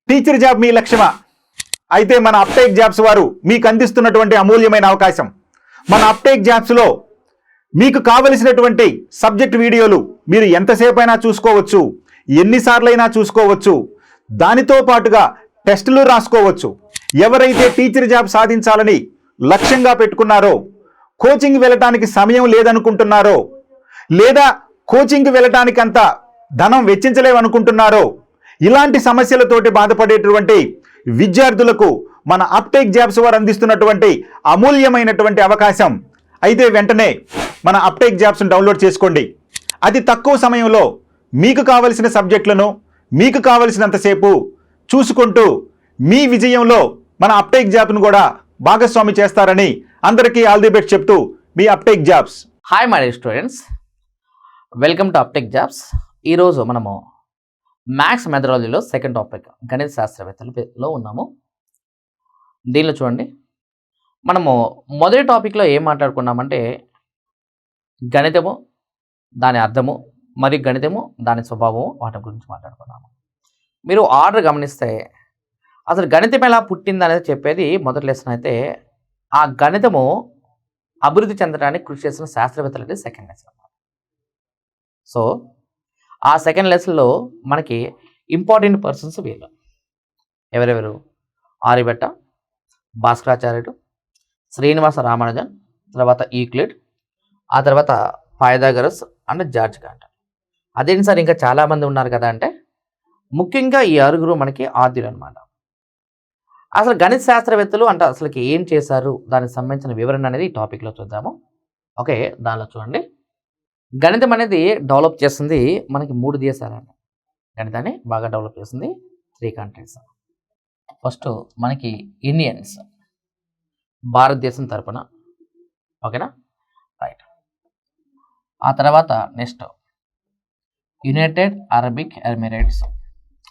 Teacher job మీ లక్ష్యమా? అయితే మన uptake jobs వారు మీకు అందిస్తున్నటువంటి అమూల్యమైన అవకాశం. మన అప్టేక్ జాబ్స్లో మీకు కావలసినటువంటి సబ్జెక్ట్ వీడియోలు మీరు ఎంతసేపు అయినా చూసుకోవచ్చు, ఎన్నిసార్లైనా చూసుకోవచ్చు. దానితో పాటుగా టెస్టులు రాసుకోవచ్చు. ఎవరైతే టీచర్ జాబ్ సాధించాలని లక్ష్యంగా పెట్టుకున్నారో, కోచింగ్ వెళ్ళటానికి సమయం లేదనుకుంటున్నారో, లేదా కోచింగ్కి వెళ్ళటానికి అంత ధనం వెచ్చించలేమనుకుంటున్నారో, ఇలాంటి సమస్యలతోటి బాధపడేటువంటి విద్యార్థులకు మన అప్టేక్ జాబ్స్ వారు అందిస్తున్నటువంటి అమూల్యమైనటువంటి అవకాశం. అయితే వెంటనే మన అప్టేక్ జాబ్స్ను డౌన్లోడ్ చేసుకోండి. అతి తక్కువ సమయంలో మీకు కావలసిన సబ్జెక్టులను మీకు కావలసినంతసేపు చూసుకుంటూ మీ విజయంలో మన అప్టేక్ జాబ్ను కూడా భాగస్వామి చేస్తారని అందరికీ ఆల్ ది బెస్ట్ చెప్తూ మీ Uptake Jobs. Hi my students, welcome to Uptake Jobs. ఈరోజు మనము మ్యాథ్స్ మెథడాలజీలో సెకండ్ టాపిక్ గణిత శాస్త్రవేత్తలలో ఉన్నాము. దీనిలో చూడండి, మనము మొదటి టాపిక్లో ఏం మాట్లాడుకున్నామంటే గణితము, దాని అర్థము మరియు గణితము, దాని స్వభావము, వాటి గురించి మాట్లాడుకున్నాము. మీరు ఆర్డర్ గమనిస్తే అసలు గణితం ఎలా పుట్టింది అనేది చెప్పేది మొదటి లెసన్ అయితే, ఆ గణితము అభివృద్ధి చెందడానికి కృషి చేసిన శాస్త్రవేత్తలు అనేది సెకండ్ లెసన్ అన్నమాట. సో ఆ సెకండ్ లెసన్లో మనకి ఇంపార్టెంట్ పర్సన్స్ వీళ్ళు ఎవరెవరు? ఆర్యభట్ట, భాస్కరాచార్యుడు, శ్రీనివాస రామానుజన్, తర్వాత ఈక్లిడ్, ఆ తర్వాత పైథాగరస్ అండ్ జార్జ్ గాంటన్. అదేంటి సార్ ఇంకా చాలామంది ఉన్నారు కదా అంటే, ముఖ్యంగా ఈ ఆరుగురు మనకి ఆద్యులు అనమాట. అసలు గణిత శాస్త్రవేత్తలు అంటే అసలుకి ఏం చేశారు, దానికి సంబంధించిన వివరణ అనేది ఈ టాపిక్లో చూద్దాము. ఓకే, దానిలో చూడండి, గణితం అనేది డెవలప్ చేస్తుంది మనకి 3 దేశాలండి. గణితాన్ని బాగా డెవలప్ చేస్తుంది 3 కంట్రీస్. ఫస్ట్ మనకి ఇండియన్స్, భారతదేశం తరపున, ఓకేనా, రైట్. ఆ తర్వాత నెక్స్ట్ యునైటెడ్ అరబిక్ ఎమిరేట్స్,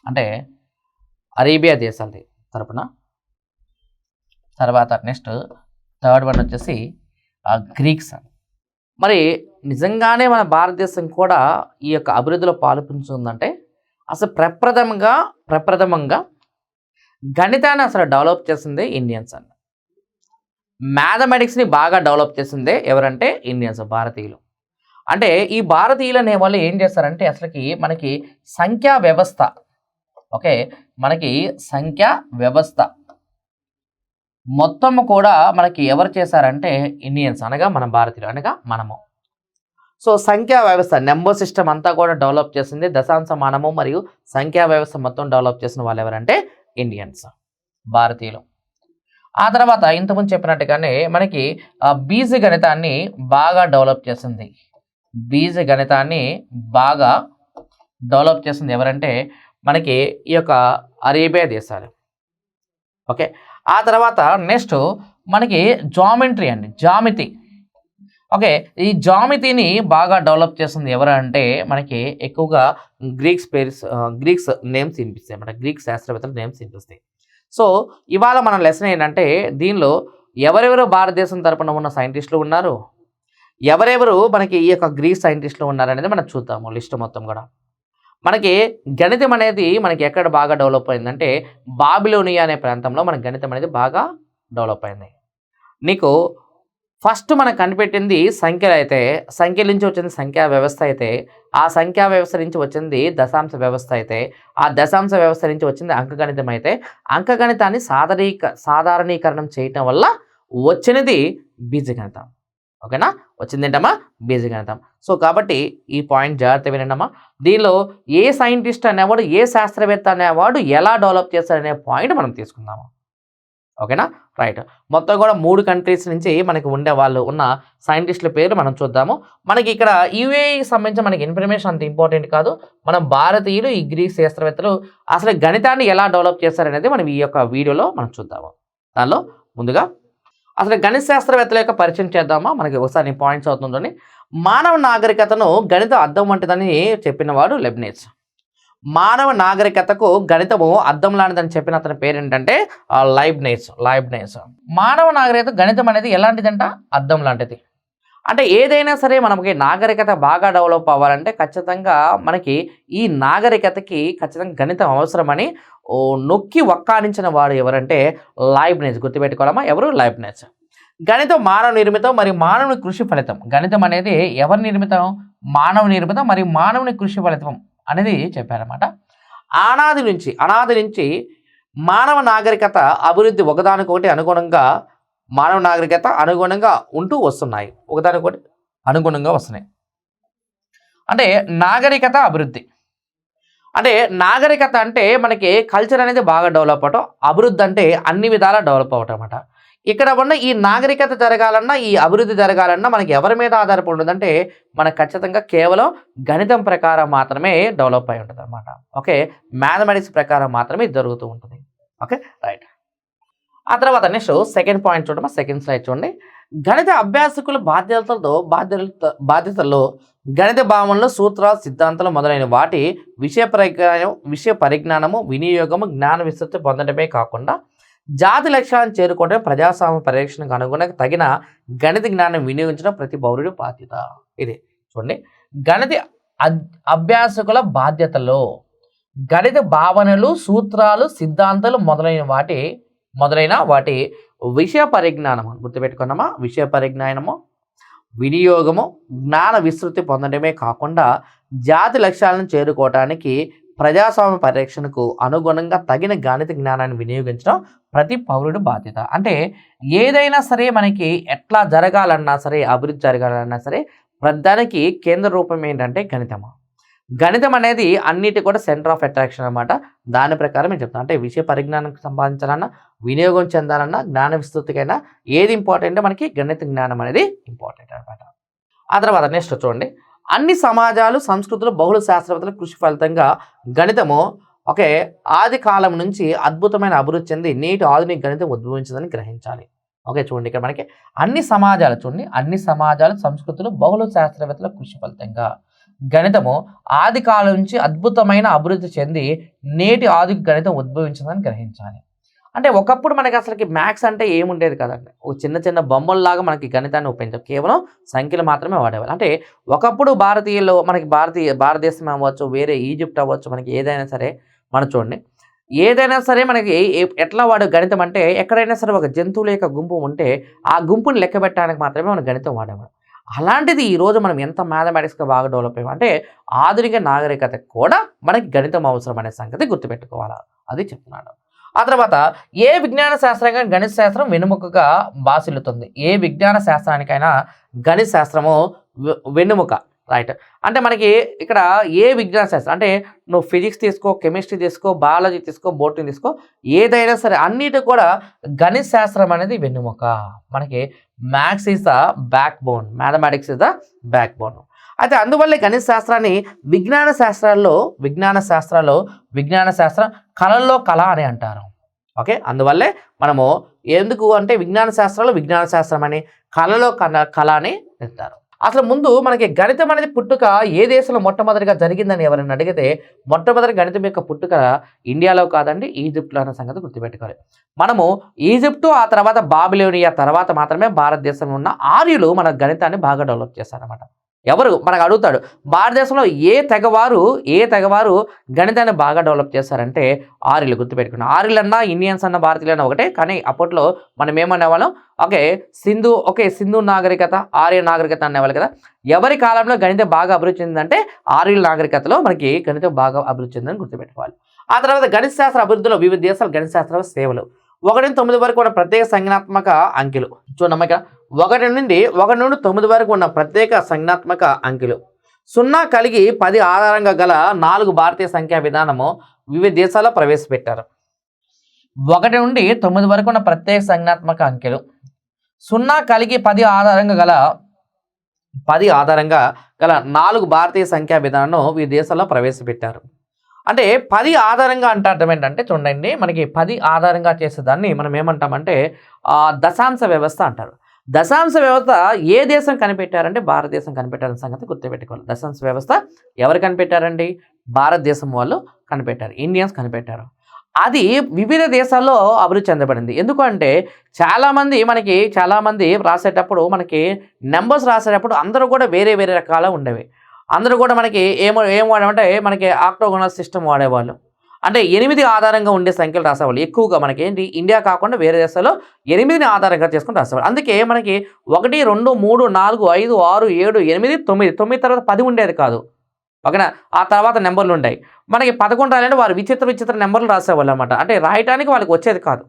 అంటే అరేబియా దేశాలది తరపున. తర్వాత నెక్స్ట్ థర్డ్ వన్ వచ్చేసి గ్రీక్స్. మరి నిజంగానే మన భారతదేశం కూడా ఈ యొక్క అభివృద్ధిలో పాల్పంచుందంటే అసలు ప్రప్రథమంగా గణితాన్ని అసలు డెవలప్ చేసిందే ఇండియన్స్ అండి. మ్యాథమెటిక్స్ని బాగా డెవలప్ చేసిందే ఎవరంటే ఇండియన్స్, భారతీయులు. అంటే ఈ భారతీయులు అనే వాళ్ళు ఏం చేస్తారంటే అసలుకి మనకి సంఖ్యా వ్యవస్థ, ఓకే, మనకి సంఖ్యా వ్యవస్థ మొత్తం కూడా మనకి ఎవరు చేశారంటే ఇండియన్స్, అనగా మన భారతీయులు, అనగా మనము. సో సంఖ్యా వ్యవస్థ, నెంబర్ సిస్టమ్ అంతా కూడా డెవలప్ చేసింది, దశాంశ మానము మరియు సంఖ్యా వ్యవస్థ మొత్తం డెవలప్ చేసిన వాళ్ళు ఎవరంటే ఇండియన్స్, భారతీయులు. ఆ తర్వాత ఇంతకుముందు చెప్పినట్టుగానే మనకి బీజ గణితాన్ని బాగా డెవలప్ చేసింది. బీజ గణితాన్ని బాగా డెవలప్ చేసింది ఎవరంటే మనకి ఈ యొక్క అరేబియా దేశాలు. ఓకే, ఆ తర్వాత నెక్స్ట్ మనకి జామెట్రీ అండి, జామితి. ఓకే, ఈ జామితిని బాగా డెవలప్ చేస్తుంది ఎవరంటే మనకి ఎక్కువగా గ్రీక్స్ నేమ్స్ వినిపిస్తాయి అన్నమాట, గ్రీక్ శాస్త్రవేత్తల నేమ్స్ వినిపిస్తాయి. సో ఇవాళ మన లెసన్ ఏంటంటే దీనిలో ఎవరెవరు భారతదేశం తరపున ఉన్న సైంటిస్టులు ఉన్నారు, ఎవరెవరు మనకి ఈ యొక్క గ్రీక్ సైంటిస్టులు ఉన్నారు అనేది మనం చూద్దాము. లిస్ట్ మొత్తం కూడా మనకి గణితం అనేది మనకి ఎక్కడ బాగా డెవలప్ అయిందంటే బాబిలోనియా అనే ప్రాంతంలో మనకి గణితం అనేది బాగా డెవలప్ అయింది. నీకు ఫస్ట్ మనకు కనిపెట్టింది సంఖ్యలు అయితే, సంఖ్యల నుంచి వచ్చింది సంఖ్యా వ్యవస్థ అయితే, ఆ సంఖ్యా వ్యవస్థ నుంచి వచ్చింది దశాంశ వ్యవస్థ అయితే, ఆ దశాంశ వ్యవస్థ నుంచి వచ్చింది అంకగణితం అయితే, అంకగణితాన్ని సాధారణీకరణం చేయటం వల్ల వచ్చినది బీజగణితం. ఓకేనా, వచ్చింది ఏంటమ్మా? బీజగణితం. సో కాబట్టి ఈ పాయింట్ జాగ్రత్త వినండమ్మా. దీనిలో ఏ సైంటిస్ట్ అనేవాడు, ఏ శాస్త్రవేత్త అనేవాడు ఎలా డెవలప్ చేస్తారనే పాయింట్ మనం తీసుకుందాము. ఓకేనా, రైట్. మొత్తం కూడా 3 కంట్రీస్ నుంచి మనకి ఉండే వాళ్ళు ఉన్న సైంటిస్టుల పేరు మనం చూద్దాము. మనకి ఇక్కడ యూఏఈకి సంబంధించి మనకి ఇన్ఫర్మేషన్ అంత ఇంపార్టెంట్ కాదు. మనం భారతీయులు, ఈ గ్రీక్ శాస్త్రవేత్తలు అసలు గణితాన్ని ఎలా డెవలప్ చేస్తారనేది మనం ఈ యొక్క వీడియోలో మనం చూద్దాము. దానిలో ముందుగా అసలు గణిత శాస్త్రవేత్తల యొక్క పరిచయం చేద్దామా. మనకి ఒకసారి పాయింట్స్ అవుతుందని, మానవ నాగరికతను గణితం అద్దం వంటిదని చెప్పినవాడు లెబ్నిజ్. మానవ నాగరికతకు గణితము అద్దం లాంటిదని చెప్పిన అతని పేరు ఏంటంటే లైబ్నిజ్. మానవ నాగరికత గణితం అనేది ఎలాంటిదంట? అద్దం లాంటిది. అంటే ఏదైనా సరే మనకి నాగరికత బాగా డెవలప్ అవ్వాలంటే ఖచ్చితంగా మనకి ఈ నాగరికతకి ఖచ్చితంగా గణితం అవసరమని నొక్కి వక్కానించిన వాడు ఎవరంటే లైబ్నిజ్. గుర్తుపెట్టుకోవాలమ్మా, ఎవరు? లైబ్నిజ్. గణితం మానవ నిర్మితం మరియు మానవుని కృషి ఫలితం. గణితం అనేది ఎవరి నిర్మితం? మానవ నిర్మితం మరియు మానవుని కృషి ఫలితం అనేది చెప్పారన్నమాట. అనాది నుంచి మానవ నాగరికత అభివృద్ధి ఒకదానికొకటి అనుగుణంగా మానవ నాగరికత అనుగుణంగా ఉంటూ వస్తున్నాయి. ఒకదానికొకటి అనుగుణంగా వస్తున్నాయి. అంటే నాగరికత అభివృద్ధి అంటే నాగరికత అంటే మనకి కల్చర్ అనేది బాగా డెవలప్ అవటం, అభివృద్ధి అంటే అన్ని విధాలా డెవలప్ అవటం అన్నమాట. ఇక్కడ ఉన్న ఈ నాగరికత జరగాలన్నా, ఈ అభివృద్ధి జరగాలన్నా మనకి ఎవరి మీద ఆధారపడి ఉంటుందంటే మనకు ఖచ్చితంగా కేవలం గణితం ప్రకారం మాత్రమే డెవలప్ అయి ఉంటుంది అనమాట. ఓకే, మ్యాథమెటిక్స్ ప్రకారం మాత్రమే ఇది జరుగుతూ ఉంటుంది. Okay, right. ఆ తర్వాత నెక్స్ట్ సెకండ్ పాయింట్ చూడమ్మా, సెకండ్ స్లైడ్ చూడండి. గణిత అభ్యాసకుల బాధ్యతల్లో గణిత భావనలు, సూత్రాలు, సిద్ధాంతాలు మొదలైన వాటి విషయ పరిజ్ఞానము, వినియోగము, జ్ఞాన విస్తృతి పొందడమే కాకుండా జాతి లక్ష్యాలను చేరుకోవడం, ప్రజాస్వామ్య పరిరక్షణకు అనుగుణంగా తగిన గణిత జ్ఞానం వినియోగించడం ప్రతి పౌరుడి బాధ్యత. ఇది చూడండి, గణిత అభ్యాసకుల బాధ్యతలో గణిత భావనలు, సూత్రాలు, సిద్ధాంతాలు మొదలైన వాటి విషయ పరిజ్ఞానము. గుర్తుపెట్టుకున్నామా, విషయ పరిజ్ఞానము, వినియోగము, జ్ఞాన విస్తృతి పొందడమే కాకుండా జాతి లక్ష్యాలను చేరుకోవటానికి, ప్రజాస్వామ్య పరిరక్షణకు అనుగుణంగా తగిన గణిత జ్ఞానాన్ని వినియోగించడం ప్రతి పౌరుడి బాధ్యత. అంటే ఏదైనా సరే మనకి ఎట్లా జరగాలన్నా సరే, అభివృద్ధి జరగాలన్నా సరే, ప్రధానికి కేంద్ర రూపం ఏంటంటే గణితము. గణితం అనేది అన్నిటి కూడా సెంటర్ ఆఫ్ అట్రాక్షన్ అనమాట. దాని ప్రకారం నేను చెప్తాను. అంటే విషయ పరిజ్ఞానం సంపాదించాలన్నా, వినియోగం చెందాలన్నా, జ్ఞాన విస్తృతికైనా ఏది ఇంపార్టెంట్? మనకి గణిత జ్ఞానం అనేది ఇంపార్టెంట్ అనమాట. ఆ తర్వాత నెక్స్ట్ చూడండి, అన్ని సమాజాలు, సంస్కృతులు, బహుళ శాస్త్రవేత్తల కృషి ఫలితంగా గణితము ఆది కాలం నుంచి అద్భుతమైన అభివృద్ధి చెంది నేటి ఆధునిక గణితం ఉద్భవించిందని గ్రహించాలి. ఓకే, చూడండి ఇక్కడ మనకి అన్ని సమాజాలు, సంస్కృతులు, బహుళ శాస్త్రవేత్తల కృషి ఫలితంగా గణితము ఆది కాలం నుంచి అద్భుతమైన అభివృద్ధి చెంది నేటి ఆధునిక గణితం ఉద్భవించిందని గ్రహించాలి. అంటే ఒకప్పుడు మనకి అసలుకి మ్యాథ్స్ అంటే ఏముండేది కదండి. ఒక చిన్న చిన్న బొమ్మల్లాగా మనకి గణితాన్ని ఉపయోగించాం, కేవలం సంఖ్యలు మాత్రమే వాడేవాళ్ళు. అంటే ఒకప్పుడు భారతీయులు, మనకి భారతదేశం అవ్వచ్చు, వేరే ఈజిప్ట్ అవ్వచ్చు, మనకి ఏదైనా సరే మనం చూడండి, ఏదైనా సరే మనకి ఎట్లా వాడు గణితం అంటే ఎక్కడైనా సరే ఒక జంతువుల యొక్క గుంపు ఉంటే ఆ గుంపుని లెక్క పెట్టడానికి మాత్రమే మనం గణితం వాడేవాడు. అలాంటిది ఈరోజు మనం ఎంత మ్యాథమెటిక్స్గా బాగా డెవలప్ అయ్యాం అంటే ఆధునిక నాగరికత కూడా మనకి గణితం అవసరం అనే సంగతి గుర్తుపెట్టుకోవాలా, అది చెప్తున్నాడు. ఆ తర్వాత ఏ విజ్ఞాన శాస్త్రంగా గణిత శాస్త్రం వెనుముకగా బాసిల్లుతుంది. ఏ విజ్ఞాన శాస్త్రానికైనా గణిత శాస్త్రము వెన్నుముక, రైట్. అంటే మనకి ఇక్కడ ఏ విజ్ఞాన శాస్త్రం అంటే నువ్వు ఫిజిక్స్ తీసుకో, కెమిస్ట్రీ తీసుకో, బయాలజీ తీసుకో, బోటనీ తీసుకో, ఏదైనా సరే అన్నిటి కూడా గణిత శాస్త్రం అనేది వెన్నుముక. మనకి maths is the back bone, mathematics is the back bone. అయితే అందువల్లే గణిత శాస్త్రాన్ని విజ్ఞాన శాస్త్రం కళల్లో కళ అని అంటారు. ఓకే, అందువల్లే మనము ఎందుకు అంటే విజ్ఞాన శాస్త్రం అని, కళలో కళ అని అంటారు. అసలు ముందు మనకి గణితం అనేది పుట్టుక ఏ దేశంలో మొట్టమొదటిగా జరిగిందని ఎవరైనా అడిగితే మొట్టమొదటి గణితం యొక్క పుట్టుక ఇండియాలో కాదండి, ఈజిప్ట్లో అన్న సంగతి గుర్తుపెట్టుకోవాలి. మనము ఈజిప్టు, ఆ తర్వాత బాబిలోనియా తర్వాత మాత్రమే భారతదేశంలో ఉన్న ఆర్యులు మన గణితాన్ని బాగా డెవలప్ చేశారన్నమాట. ఎవరు మనకు అడుగుతాడు, భారతదేశంలో ఏ తెగవారు గణితాన్ని బాగా డెవలప్ చేశారంటే ఆర్యులు. గుర్తుపెట్టుకున్నాం, ఆర్యులన్నా ఇండియన్స్ అన్న భారతీయులన్నా ఒకటే, కానీ అప్పట్లో మనం ఏమనేవాళ్ళం, సింధు నాగరికత, ఆర్య నాగరికత అనేవాళ్ళు కదా. ఎవరి కాలంలో గణితం బాగా అభివృద్ధి చెందిందంటే ఆర్యుల నాగరికతలో మనకి గణితం బాగా అభివృద్ధి చెందని గుర్తుపెట్టుకోవాలి. ఆ తర్వాత గణిత శాస్త్ర అభివృద్ధిలో వివిధ దేశాల గణిత శాస్త్ర సేవలు 1 నుండి 9 వరకు ఉన్న ప్రత్యేక సంజ్ఞాత్మక అంకెలు. చూడమ్మా, ఇక్కడ 1 నుండి 9 వరకు ఉన్న ప్రత్యేక సంజ్ఞాత్మక అంకెలు 0 కలిగి 10 ఆధారంగా గల 4 భారతీయ సంఖ్యా విధానము వివిధ దేశాల్లో ప్రవేశపెట్టారు. 1 నుండి 9 వరకు ఉన్న ప్రత్యేక సంజ్ఞాత్మక అంకెలు 0 కలిగి 10 ఆధారంగా గల 4 భారతీయ సంఖ్యా విధానం వివిధ దేశాల్లో ప్రవేశపెట్టారు. అంటే 10 ఆధారంగా అంటే అర్థం ఏంటంటే చూడండి, మనకి 10 ఆధారంగా చేసేదాన్ని మనం ఏమంటామంటే దశాంశ వ్యవస్థ అంటారు. దశాంశ వ్యవస్థ ఏ దేశం కనిపెట్టారంటే భారతదేశం కనిపెట్టారన్న సంగతి గుర్తుపెట్టుకోవాలి. దశాంశ వ్యవస్థ ఎవరు కనిపెట్టారండి? భారతదేశం వాళ్ళు కనిపెట్టారు, ఇండియన్స్ కనిపెట్టారు. అది వివిధ దేశాల్లో అభివృద్ధి చెందబడింది. ఎందుకంటే చాలామంది రాసేటప్పుడు మనకి నెంబర్స్ రాసేటప్పుడు అందరూ కూడా వేరే వేరే రకాల ఉండేవి. అందరూ కూడా మనకి ఏం వాడామంటే మనకి ఆక్టోగోనల్ సిస్టమ్ వాడేవాళ్ళు. అంటే 8 ఆధారంగా ఉండే సంఖ్యలు రాసేవాళ్ళు. ఎక్కువగా మనకేంటి ఇండియా కాకుండా వేరే దేశాల్లో 8ని ఆధారంగా చేసుకొని రాసేవాళ్ళు. అందుకే మనకి 1, 2, 3, 4, 5, 6, 7, 8, 9 తర్వాత 10 ఉండేది కాదు. ఓకేనా? ఆ తర్వాత నెంబర్లు ఉంటాయి. మనకి 11 రాయాలంటే వారు విచిత్ర నెంబర్లు రాసేవాళ్ళు అనమాట. అంటే రాయటానికి వాళ్ళకి వచ్చేది కాదు.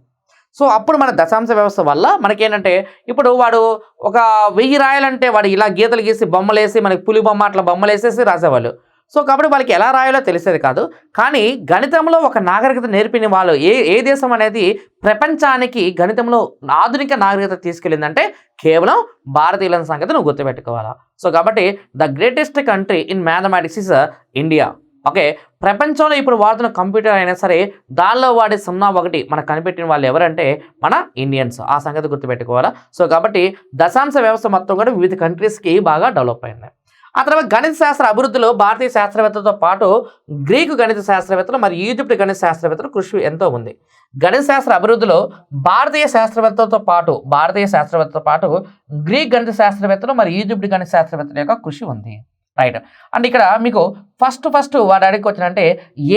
సో అప్పుడు మన దశాంశ వ్యవస్థ వల్ల మనకేంటంటే ఇప్పుడు వాడు ఒక 1000 రాయాలంటే వాడు ఇలా గీతలు గీసి బొమ్మలేసి మనకి పులి బొమ్మ అట్లా బొమ్మలేసేసి రాసేవాళ్ళు. సో కాబట్టి వాళ్ళకి ఎలా రాయాలో తెలిసేది కాదు. కానీ గణితంలో ఒక నాగరికత నేర్పిన వాళ్ళు ఏ దేశం అనేది ప్రపంచానికి గణితంలో ఆధునిక నాగరికత తీసుకెళ్ళిందంటే కేవలం భారతీయుల సంగతి నువ్వు గుర్తుపెట్టుకోవాలా. సో కాబట్టి the greatest country in mathematics is India. Okay, ప్రపంచంలో ఇప్పుడు వాడుతున్న కంప్యూటర్ అయినా సరే దానిలో వాడే 0, 1 మనకు కనిపెట్టిన వాళ్ళు ఎవరంటే మన ఇండియన్స్. ఆ సంగతి గుర్తుపెట్టుకోవాలా. సో కాబట్టి దశాంశ వ్యవస్థ మొత్తం కూడా వివిధ కంట్రీస్కి బాగా డెవలప్ అయింది. ఆ తర్వాత గణిత శాస్త్ర అభివృద్ధిలో భారతీయ శాస్త్రవేత్తలతో పాటు గ్రీకు గణిత శాస్త్రవేత్తలు మరియు ఈజిప్ట్ గణిత శాస్త్రవేత్తలు కృషి ఎంతో ఉంది. గణిత శాస్త్ర అభివృద్ధిలో భారతీయ శాస్త్రవేత్తలతో పాటు గ్రీక్ గణిత శాస్త్రవేత్తలు మరియు ఈజిప్ట్ గణిత శాస్త్రవేత్తల యొక్క కృషి ఉంది. రైట్. అండ్ ఇక్కడ మీకు ఫస్ట్ వాడు అడిగి వచ్చినంటే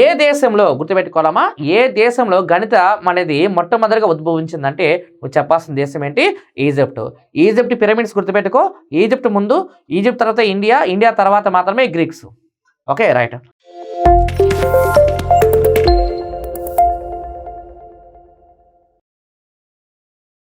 ఏ దేశంలో గుర్తుపెట్టుకోవాలమ్మా, ఏ దేశంలో గణితం అనేది మొట్టమొదటిగా ఉద్భవించిందంటే నువ్వు చెప్పాల్సిన దేశం ఏంటి? ఈజిప్ట్ పిరమిడ్స్ గుర్తుపెట్టుకో. ఈజిప్ట్ ముందు, ఈజిప్ట్ తర్వాత ఇండియా తర్వాత మాత్రమే గ్రీక్స్. Okay right.